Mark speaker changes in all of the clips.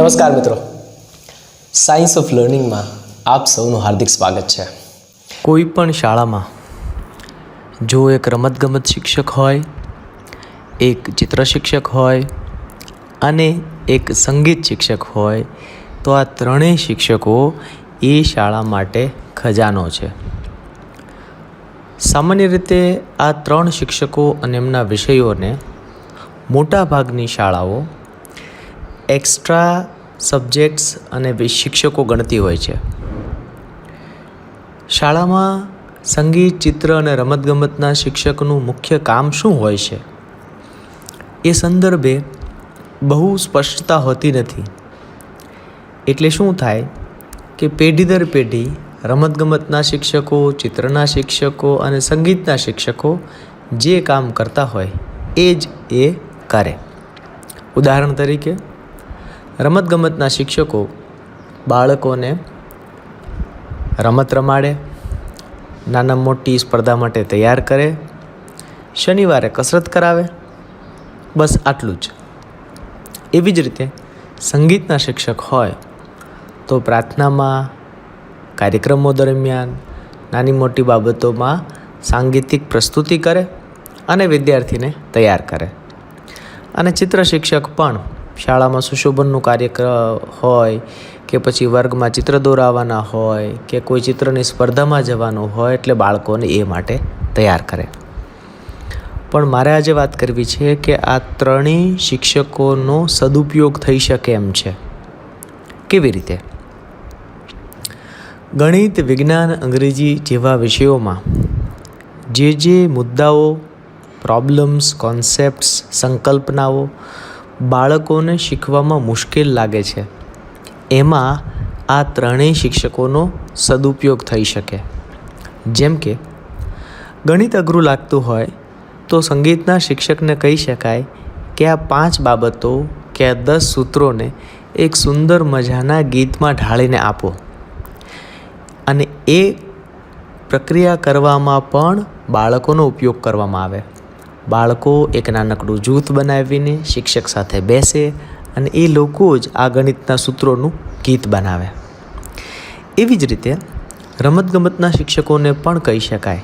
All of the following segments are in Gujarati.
Speaker 1: નમસ્કાર મિત્રો, સાયન્સ ઓફ લર્નિંગમાં આપ સૌનું હાર્દિક સ્વાગત છે।
Speaker 2: કોઈ પણ શાળામાં જો એક રમતગમત શિક્ષક હોય, એક ચિત્ર શિક્ષક હોય અને એક સંગીત શિક્ષક હોય તો આ ત્રણેય શિક્ષકો એ શાળા માટે ખજાનો છે। સામાન્ય રીતે આ ત્રણ શિક્ષકો અને એમના વિષયોને મોટાભાગની શાળાઓ એક્સ્ટ્રા સબ્જેક્ટ્સ અને શિક્ષકો ગણતી હોય છે। શાળામાં સંગીત, ચિત્ર અને રમતગમતના શિક્ષકનું મુખ્ય કામ શું હોય છે એ સંદર્ભે બહુ સ્પષ્ટતા હોતી નથી। એટલે શું થાય કે પેઢી દર પેઢી રમતગમતના શિક્ષકો, ચિત્રના શિક્ષકો અને સંગીતના શિક્ષકો જે કામ કરતા હોય એ જ એ કરે। ઉદાહરણ તરીકે રમતગમતના શિક્ષકો બાળકોને રમત રમાડે, નાના મોટી સ્પર્ધા માટે તૈયાર કરે, શનિવારે કસરત કરાવે, બસ આટલું જ। એવી જ રીતે સંગીતના શિક્ષક હોય તો પ્રાર્થનામાં, કાર્યક્રમો દરમિયાન નાની મોટી બાબતોમાં સાંગીતિક પ્રસ્તુતિ કરે અને વિદ્યાર્થીને તૈયાર કરે। અને ચિત્ર શિક્ષક પણ શાળામાં સુશોભનનું કાર્યક્રમ હોય કે પછી વર્ગમાં ચિત્ર દોરાવવાના હોય કે કોઈ ચિત્રની સ્પર્ધામાં જવાનું હોય એટલે બાળકોને એ માટે તૈયાર કરે। પણ મારે આજે વાત કરવી છે કે આ ત્રણેય શિક્ષકોનો સદુપયોગ થઈ શકે એમ છે। કેવી રીતે? ગણિત, વિજ્ઞાન, અંગ્રેજી જેવા વિષયોમાં જે મુદ્દાઓ, પ્રોબ્લેમ્સ, કોન્સેપ્ટ્સ, સંકલ્પનાઓ બાળકોને શીખવામાં મુશ્કેલ લાગે છે એમાં આ ત્રણેય શિક્ષકોનો સદુપયોગ થઈ શકે। જેમ કે ગણિત અઘરું લાગતું હોય તો સંગીતના શિક્ષકને કહી શકાય કે આ 5 બાબતો કે આ 10 સૂત્રોને એક સુંદર મજાના ગીતમાં ઢાળીને આપો અને એ પ્રક્રિયા કરવામાં પણ બાળકોનો ઉપયોગ કરવામાં આવે। બાળકો એક નાનકડું જૂથ બનાવીને શિક્ષક સાથે બેસે અને એ લોકો જ આ ગણિતના સૂત્રોનું ગીત બનાવે। એવી જ રીતે રમતગમતના શિક્ષકોને પણ કહી શકાય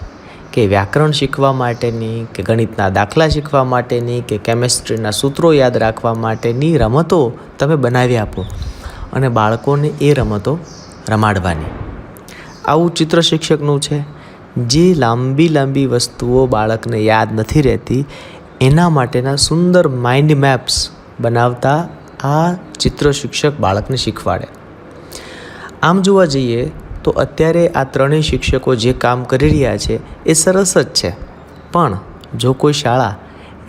Speaker 2: કે વ્યાકરણ શીખવા માટેની કે ગણિતના દાખલા શીખવા માટેની કે કેમેસ્ટ્રીના સૂત્રો યાદ રાખવા માટેની રમતો તમે બનાવી આપો અને બાળકોને એ રમતો રમાડવાની। આવું ચિત્ર શિક્ષકનું છે, જે લાંબી વસ્તુઓ બાળકને યાદ નથી રહેતી એના માટેના સુંદર માઇન્ડ મેપ્સ બનાવતા આ ચિત્ર શિક્ષક બાળકને શીખવાડે। આમ જોવા જઈએ તો અત્યારે આ ત્રણેય શિક્ષકો જે કામ કરી રહ્યા છે એ સરસ જ છે, પણ જો કોઈ શાળા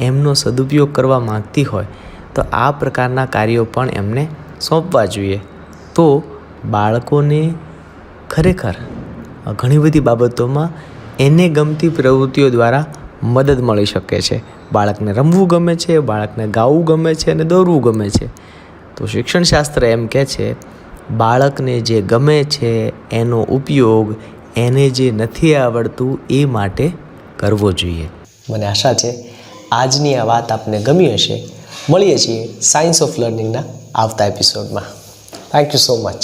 Speaker 2: એમનો સદુપયોગ કરવા માંગતી હોય તો આ પ્રકારના કાર્યો પણ એમને સોંપવા જોઈએ। તો બાળકોને ખરેખર ઘણી બધી બાબતોમાં એને ગમતી પ્રવૃત્તિઓ દ્વારા મદદ મળી શકે છે। બાળકને રમવું ગમે છે, બાળકને ગાવું ગમે છે અને દોરવું ગમે છે, તો શિક્ષણશાસ્ત્ર એમ કહે છે બાળકને જે ગમે છે એનો ઉપયોગ એને જે નથી આવડતું એ માટે કરવો જોઈએ।
Speaker 1: મને આશા છે આજની આ વાત આપને ગમી હશે। મળીએ છીએ સાયન્સ ઓફ લર્નિંગના આવતા એપિસોડમાં। Thank you so much.